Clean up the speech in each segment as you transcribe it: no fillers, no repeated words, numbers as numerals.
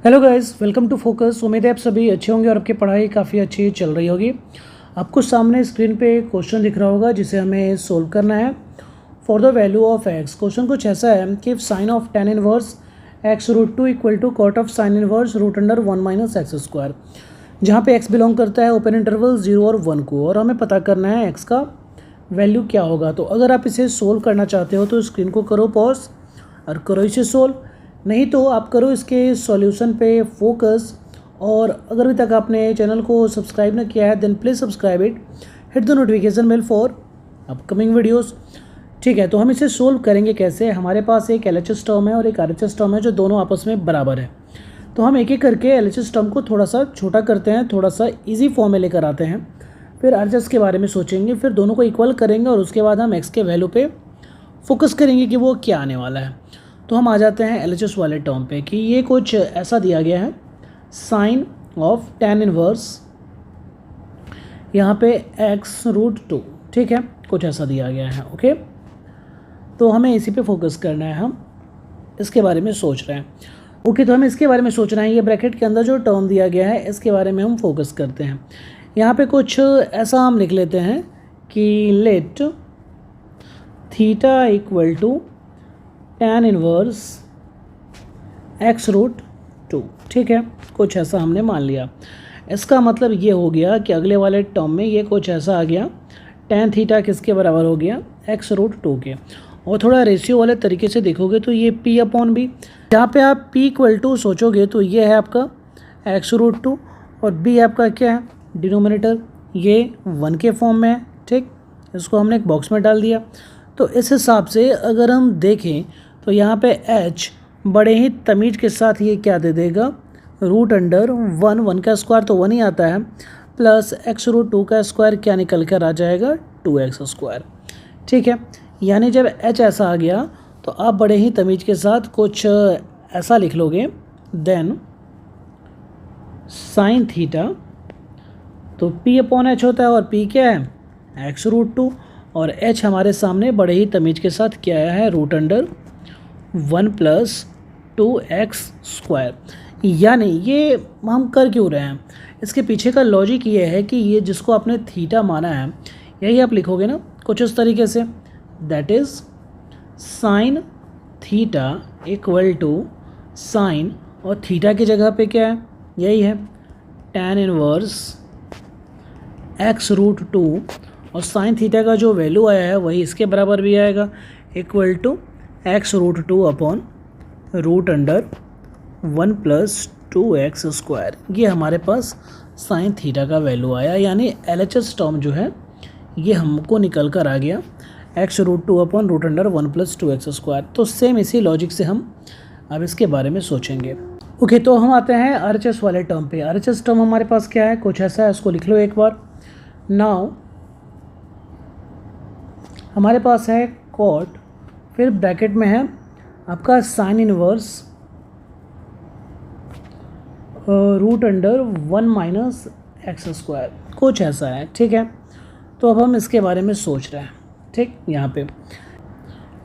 Hello guys, welcome to focus. उम्मीद है आप सभी अच्छे होंगे और आपकी पढ़ाई काफ़ी अच्छी चल रही होगी। आपको सामने स्क्रीन पे क्वेश्चन दिख रहा होगा जिसे हमें सोल्व करना है। For the value of x, question कुछ ऐसा है कि sine of tan inverse x root two equal to cot of sine inverse root under one minus x square, जहाँ पे एक्स बिलोंग करता है ओपन इंटरवल 0 और 1 को, और हमें पता करना है एक्स का वैल्यू क्या होगा। तो अगर आप इसे सोल्व करना चाहते हो तो स्क्रीन को करो पॉज और करो इसे सोल्व, नहीं तो आप करो इसके सॉल्यूशन पे फोकस। और अगर अभी तक आपने चैनल को सब्सक्राइब न किया है then please subscribe it, hit the notification bell for upcoming videos. ठीक है, तो हम इसे सोल्व करेंगे कैसे। हमारे पास एक एलएचएस टर्म है और एक आरएचएस टर्म है जो दोनों आपस में बराबर है। तो हम एक एक करके एलएचएस टर्म को थोड़ा सा छोटा करते हैं, थोड़ा सा ईजी फॉर्म में लेकर आते हैं, फिर आरएचएस के बारे में सोचेंगे, फिर दोनों को इक्वल करेंगे और उसके बाद हम एक्स के वैल्यू पे फोकस करेंगे कि वो क्या आने वाला है। तो हम आ जाते हैं एलएचएस वाले टर्म पे कि ये कुछ ऐसा दिया गया है, साइन ऑफ टेन इनवर्स यहाँ पे एक्स रूट टू, ठीक है, कुछ ऐसा दिया गया है। ओके, तो हमें इसी पे फोकस करना है, हम इसके बारे में सोच रहे हैं। ओके, तो हमें इसके बारे में सोचना है, ये ब्रैकेट के अंदर जो टर्म दिया गया है इसके बारे में हम फोकस करते हैं। यहाँ पे कुछ ऐसा हम लिख लेते हैं कि let theta equal to tan inverse x root two, ठीक है, कुछ ऐसा हमने मान लिया। इसका मतलब ये हो गया कि अगले वाले टर्म में ये कुछ ऐसा आ गया, tan थीटा किसके बराबर हो गया, एक्स रूट टू के। और थोड़ा रेशियो वाले तरीके से देखोगे तो ये p अपॉन बी, जहाँ पे आप p इक्वल टू सोचोगे तो ये है आपका एक्स रूट टू और b आपका क्या है, डिनोमिनेटर, ये 1 के फॉर्म में है। ठीक, इसको हमने एक बॉक्स में डाल दिया। तो इस हिसाब से अगर हम देखें तो यहाँ पे h बड़े ही तमीज के साथ ये क्या दे देगा, रूट अंडर 1 का स्क्वायर तो 1 ही आता है, प्लस एक्स रूट टू का स्क्वायर क्या निकल कर आ जाएगा, 2x स्क्वायर। ठीक है, यानी जब h ऐसा आ गया तो आप बड़े ही तमीज के साथ कुछ ऐसा लिख लोगे, देन साइन थीटा, तो p अपॉन h होता है और p क्या है, एक्स रूट टू, और h हमारे सामने बड़े ही तमीज के साथ क्या आया है, root under 1 plus 2x square. यानी ये हम कर क्यों रहे हैं, इसके पीछे का लॉजिक ये है कि ये जिसको आपने थीटा माना है यही आप लिखोगे ना कुछ इस तरीके से, that is sine theta equal to sine, और थीटा की जगह पे क्या है, यही है tan inverse x root two, और साइन थीटा का जो वैल्यू आया है वही इसके बराबर भी आएगा, equal to x root two upon root under 1 plus 2x square. ये हमारे पास साइन थीटा का वैल्यू आया, यानी एलएचएस टर्म जो है ये हमको निकल कर आ गया x root two upon root under 1 plus 2x square. तो सेम इसी लॉजिक से हम अब इसके बारे में सोचेंगे। ओके, तो हम आते हैं आरएचएस वाले टर्म पे। आरएचएस टर्म हमारे पास क्या है, कुछ ऐसा है, इसको लिख लो एक बार। नाउ हमारे पास है कॉट, फिर ब्रैकेट में है आपका sine inverse root under 1 minus x square, कुछ ऐसा है। ठीक है, तो अब हम इसके बारे में सोच रहे हैं। ठीक, यहाँ पे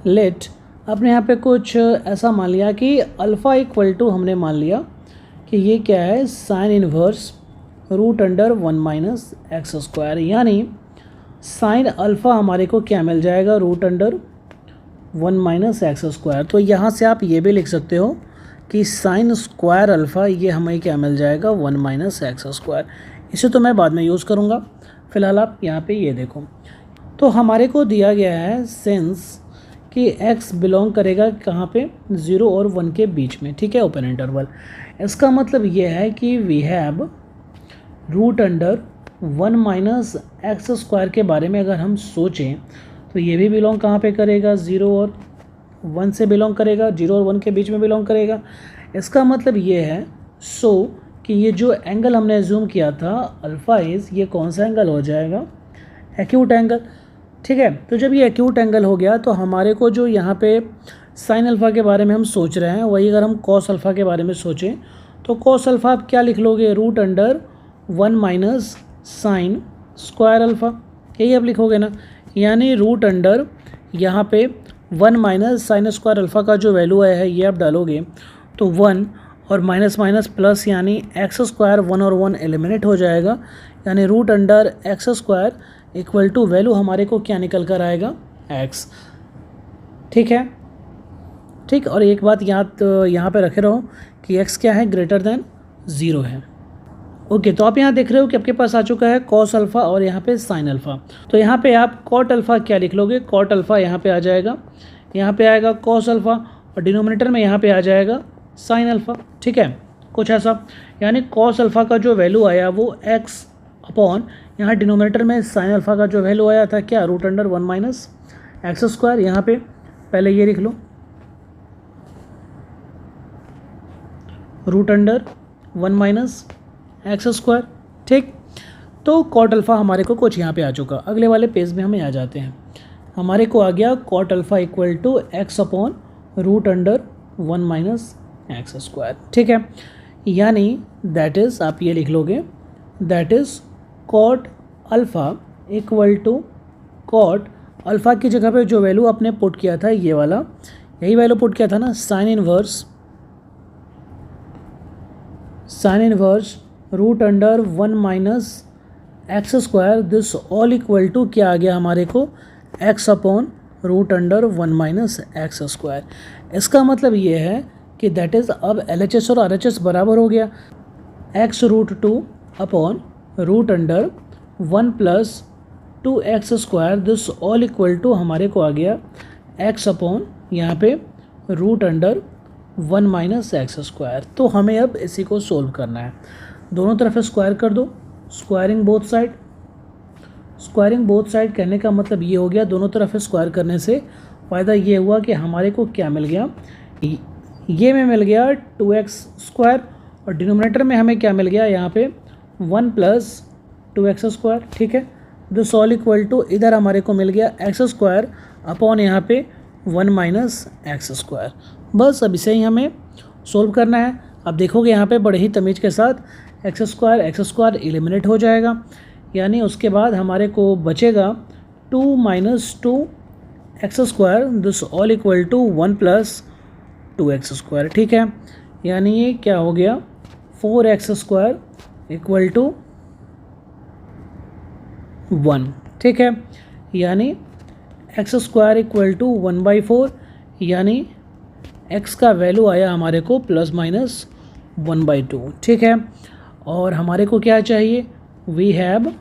लेट आपने यहाँ पे कुछ ऐसा मान लिया कि अल्फ़ा इक्वल टू, हमने मान लिया कि ये क्या है, sine inverse root under 1 minus x square, यानी साइन अल्फ़ा हमारे को क्या मिल जाएगा, root under 1 minus x square. तो यहाँ से आप ये भी लिख सकते हो कि साइन स्क्वायर अल्फ़ा ये हमें क्या मिल जाएगा, 1 माइनस एक्स स्क्वायर। इसे तो मैं बाद में यूज़ करूँगा, फ़िलहाल आप यहाँ पे ये देखो। तो हमारे को दिया गया है सेंस कि x बिलोंग करेगा कहाँ पे, 0 और 1 के बीच में, ठीक है, ओपन इंटरवल। इसका मतलब ये है कि we have root under 1 minus x square के बारे में अगर हम सोचें तो ये भी बिलोंग कहाँ पे करेगा, 0 और 1 से बिलोंग करेगा, 0 और 1 के बीच में बिलोंग करेगा। इसका मतलब ये है कि ये जो एंगल हमने जूम किया था अल्फ़ा इज़, ये कौन सा एंगल हो जाएगा, एक्यूट एंगल। ठीक है, तो जब ये एक्यूट एंगल हो गया तो हमारे को जो यहाँ पे साइन अल्फ़ा के बारे में हम सोच रहे हैं वही अगर हम कॉस अल्फ़ा के बारे में सोचें तो कॉस अल्फ़ा आप क्या लिख लोगे, root under 1 minus sine square alpha, यही आप लिखोगे ना। यानी रूट अंडर यहाँ पे 1 माइनस साइन स्क्वायर अल्फ़ा का जो वैल्यू आया है ये आप डालोगे तो 1, और माइनस माइनस प्लस यानी एक्स स्क्वायर 1 और 1 एलिमिनेट हो जाएगा, यानी root under x square equal to value हमारे को क्या निकल कर आएगा, एक्स। ठीक है, ठीक। और एक बात याद यहाँ पे रखे रहो कि एक्स क्या है, ग्रेटर देन 0 है। ओके, तो आप यहाँ देख रहे हो कि आपके पास आ चुका है कॉस अल्फ़ा और यहाँ पे साइन अल्फ़ा। तो यहाँ पे आप कॉट अल्फ़ा क्या लिख लोगे, कॉट अल्फ़ा यहाँ पे आ जाएगा, यहाँ पे आएगा कॉस अल्फ़ा और डिनोमिनेटर में यहाँ पे आ जाएगा साइन अल्फ़ा। ठीक है, कुछ ऐसा, यानी कॉस अल्फ़ा का जो वैल्यू आया वो एक्स अपॉन यहाँ डिनोमिनेटर में साइन अल्फ़ा का जो वैल्यू आया था क्या, root under 1 minus x square. यहाँ पे पहले ये लिख लो, root under 1 minus x square. ठीक, तो कॉट अल्फ़ा हमारे को कुछ यहाँ पे आ चुका। अगले वाले पेज में हमें आ जाते हैं, हमारे को आ गया cot alpha equal to x upon root under 1 minus x square. ठीक है, यानी दैट इज़, आप ये लिख लोगे, that is cot alpha equal to, cot alpha की जगह पे जो वैल्यू आपने पुट किया था ये वाला, यही वैल्यू पुट किया था ना, sine inverse root under 1 minus x square, this all equal to क्या आ गया हमारे को, x upon root under 1 minus x square. इसका मतलब ये है कि दैट इज़, अब LHS और RHS बराबर हो गया, x root 2 upon root under 1 plus 2x square, this all equal to हमारे को आ गया एक्स अपॉन यहाँ पे root under 1 minus x square. तो हमें अब इसी को सोल्व करना है, दोनों तरफ स्क्वायर कर दो, squaring both side. Squaring both side कहने का मतलब ये हो गया, दोनों तरफ स्क्वायर करने से फ़ायदा ये हुआ कि हमारे को क्या मिल गया, ये में मिल गया 2x स्क्वायर और डिनोमिनेटर में हमें क्या मिल गया, यहाँ पे 1 प्लस 2x स्क्वायर। ठीक है, दिस ऑल इक्वल टू इधर हमारे को मिल गया एक्स स्क्वायर अपॉन यहाँ पे 1 माइनस एक्स स्क्वायर। बस अब इसे ही हमें सोल्व करना है। अब देखोगे यहाँ पे बड़े ही तमीज़ के साथ एक्स स्क्वायर एलिमिनेट हो जाएगा, यानी उसके बाद हमारे को बचेगा 2 minus 2x square, this all equal to 1 plus 2x square. ठीक है, यानी ये क्या हो गया, 4x स्क्वायर इक्वल टू 1। ठीक है, यानी एक्स स्क्वायर इक्वल टू 1/4, यानी x का वैल्यू आया हमारे को प्लस माइनस 1/2। ठीक है, और हमारे को क्या चाहिए, we have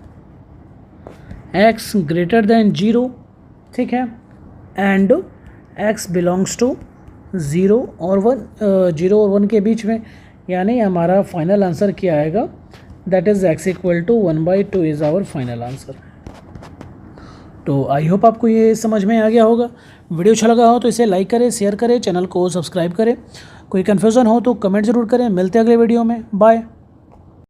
x greater than 0। ठीक है, एंड x बिलोंग्स टू 0 और 1 के बीच में, यानी हमारा फाइनल आंसर क्या आएगा, that is x equal to 1/2 is our final answer. तो आई होप आपको ये समझ में आ गया होगा। वीडियो अच्छा लगा हो तो इसे लाइक करें, शेयर करें, चैनल को सब्सक्राइब करें। कोई कन्फ्यूज़न हो तो कमेंट ज़रूर करें। मिलते हैं अगले वीडियो में, बाय।